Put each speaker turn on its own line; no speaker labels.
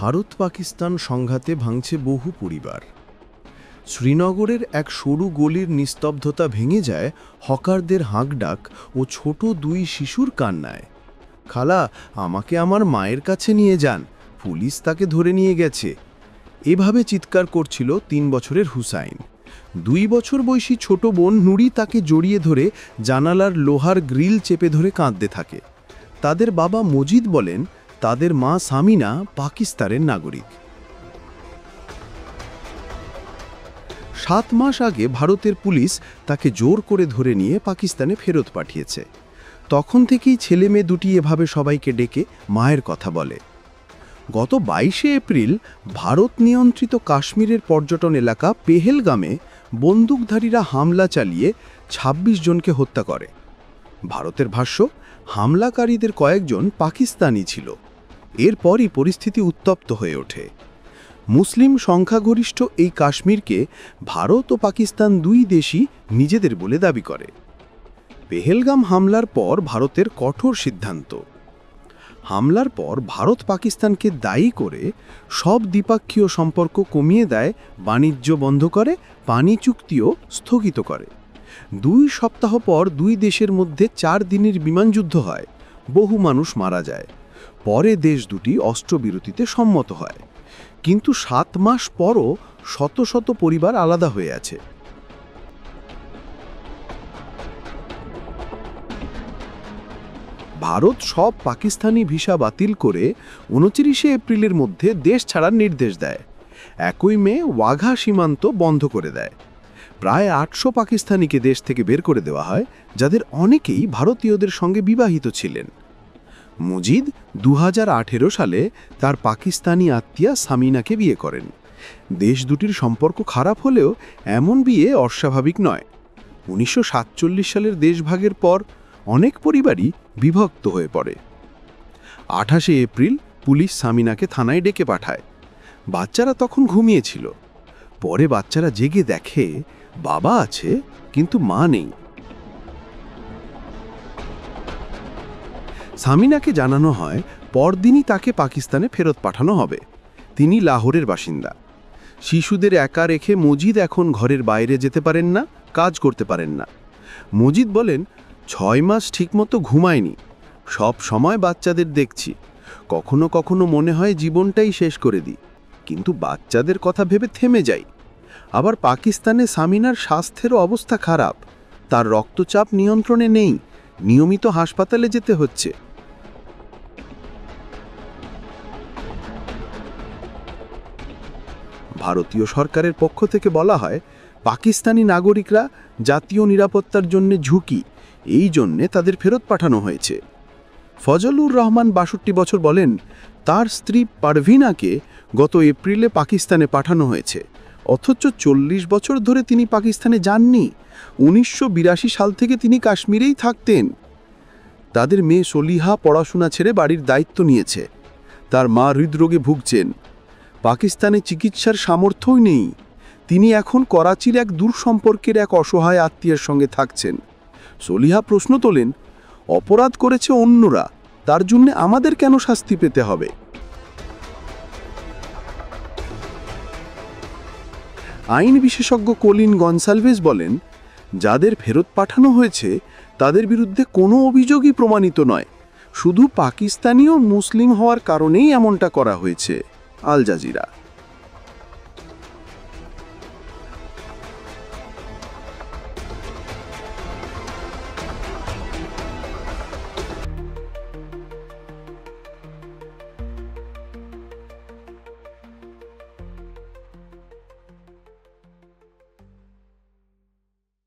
ভারত পাকিস্তান সংঘাতে ভাঙছে বহু পরিবার। শ্রীনগরের এক সরু গলির নিস্তব্ধতা ভেঙে যায় হকারদের হাঁকডাক ও ছোট দুই শিশুর কান্নায়। খালা, আমাকে আমার মায়ের কাছে নিয়ে যান, পুলিশ তাকে ধরে নিয়ে গেছে। এভাবে চিৎকার করছিল ৩ বছরের হুসাইন। 2 বছর বয়সী ছোট বোন নুরি তাকে জড়িয়ে ধরে জানালার লোহার গ্রিল চেপে ধরে কাঁদতে থাকে। তাদের বাবা মজিদ বলেন তাদের মা সামিনা পাকিস্তানের নাগরিক। 7 মাস আগে ভারতের পুলিশ তাকে জোর করে ধরে নিয়ে পাকিস্তানে ফেরত পাঠিয়েছে। তখন থেকেই ছেলে মেয়ে দুটি এভাবে সবাইকে ডেকে মায়ের কথা বলে। গত 22শে এপ্রিল ভারত নিয়ন্ত্রিত কাশ্মীরের পর্যটন এলাকা পেহেলগামে বন্দুকধারীরা হামলা চালিয়ে 26 জনকে হত্যা করে। ভারতের ভাষ্য, হামলাকারীদের কয়েকজন পাকিস্তানি ছিল। এরপরই পরিস্থিতি উত্তপ্ত হয়ে ওঠে। মুসলিম সংখ্যাগরিষ্ঠ এই কাশ্মীরকে ভারত ও পাকিস্তান দুই দেশই নিজেদের বলে দাবি করে। পেহেলগাম হামলার পর ভারতের কঠোর সিদ্ধান্ত। হামলার পর ভারত পাকিস্তানকে দায়ী করে সব দ্বিপাক্ষীয় সম্পর্ক কমিয়ে দেয়, বাণিজ্য বন্ধ করে, পানি চুক্তিও স্থগিত করে। 2 সপ্তাহ পর দুই দেশের মধ্যে 4 দিনের বিমানযুদ্ধ হয়, বহু মানুষ মারা যায়। পরে দেশ দুটি অস্ত্রবিরতিতে সম্মত হয়, কিন্তু 7 মাস পরও শত শত পরিবার আলাদা হয়ে আছে। ভারত সব পাকিস্তানি ভিসা বাতিল করে 29শে এপ্রিলের মধ্যে দেশ ছাড়ার নির্দেশ দেয়। 1 মে ওয়াঘা সীমান্ত বন্ধ করে দেয়। প্রায় 800 পাকিস্তানিকে দেশ থেকে বের করে দেওয়া হয়, যাদের অনেকেই ভারতীয়দের সঙ্গে বিবাহিত ছিলেন। মজিদ 2018 সালে তার পাকিস্তানি আত্মীয়া সামিনাকে বিয়ে করেন। দেশ দুটির সম্পর্ক খারাপ হলেও এমন বিয়ে অস্বাভাবিক নয়। 1947 সালের দেশভাগের পর অনেক পরিবারই বিভক্ত হয়ে পড়ে। 28শে এপ্রিল পুলিশ সামিনাকে থানায় ডেকে পাঠায়। বাচ্চারা তখন ঘুমিয়েছিল। পরে বাচ্চারা জেগে দেখে বাবা আছে কিন্তু মা নেই। সামিনাকে জানানো হয় পরদিনই তাকে পাকিস্তানে ফেরত পাঠানো হবে। তিনি লাহোরের বাসিন্দা। শিশুদের একা রেখে মজিদ এখন ঘরের বাইরে যেতে পারেন না, কাজ করতে পারেন না। মজিদ বলেন, 6 মাস ঠিকমতো ঘুমায়নি, সব সময় বাচ্চাদের দেখছি। কখনো কখনো মনে হয় জীবনটাই শেষ করে দিই, কিন্তু বাচ্চাদের কথা ভেবে থেমে যাই। আবার পাকিস্তানে সামিনার স্বাস্থ্যের অবস্থা খারাপ, তার রক্তচাপ নিয়ন্ত্রণে নেই, নিয়মিত হাসপাতালে যেতে হচ্ছে। ভারতীয় সরকারের পক্ষ থেকে বলা হয়, পাকিস্তানি নাগরিকরা জাতীয় নিরাপত্তার জন্য ঝুঁকি, এই জন্যে তাদের ফেরত পাঠানো হয়েছে। ফজলুর রহমান 62 বছর বলেন, তার স্ত্রী পারভিনাকে গত এপ্রিলে পাকিস্তানে পাঠানো হয়েছে, অথচ 40 বছর ধরে তিনি পাকিস্তানে যাননি। 1982 সাল থেকে তিনি কাশ্মীরেই থাকতেন। তাদের মেয়ে সলিহা পড়াশোনা ছেড়ে বাড়ির দায়িত্ব নিয়েছে। তার মা হৃদরোগে ভুগছেন। পাকিস্তানে চিকিৎসার সামর্থ্যই নেই। তিনি এখন করাচির এক দূর সম্পর্কের এক অসহায় আত্মীয়ের সঙ্গে থাকছেন। সলিহা প্রশ্ন তোলেন, অপরাধ করেছে অন্যরা, তার জন্য আমাদের কেন শাস্তি পেতে হবে? আইন বিশেষজ্ঞ কলিন গনসালভেজ বলেন, যাদের ফেরত পাঠানো হয়েছে তাদের বিরুদ্ধে কোনো অভিযোগই প্রমাণিত নয়, শুধু পাকিস্তানি ও মুসলিম হওয়ার কারণেই এমনটা করা হয়েছে। Al Jazeera.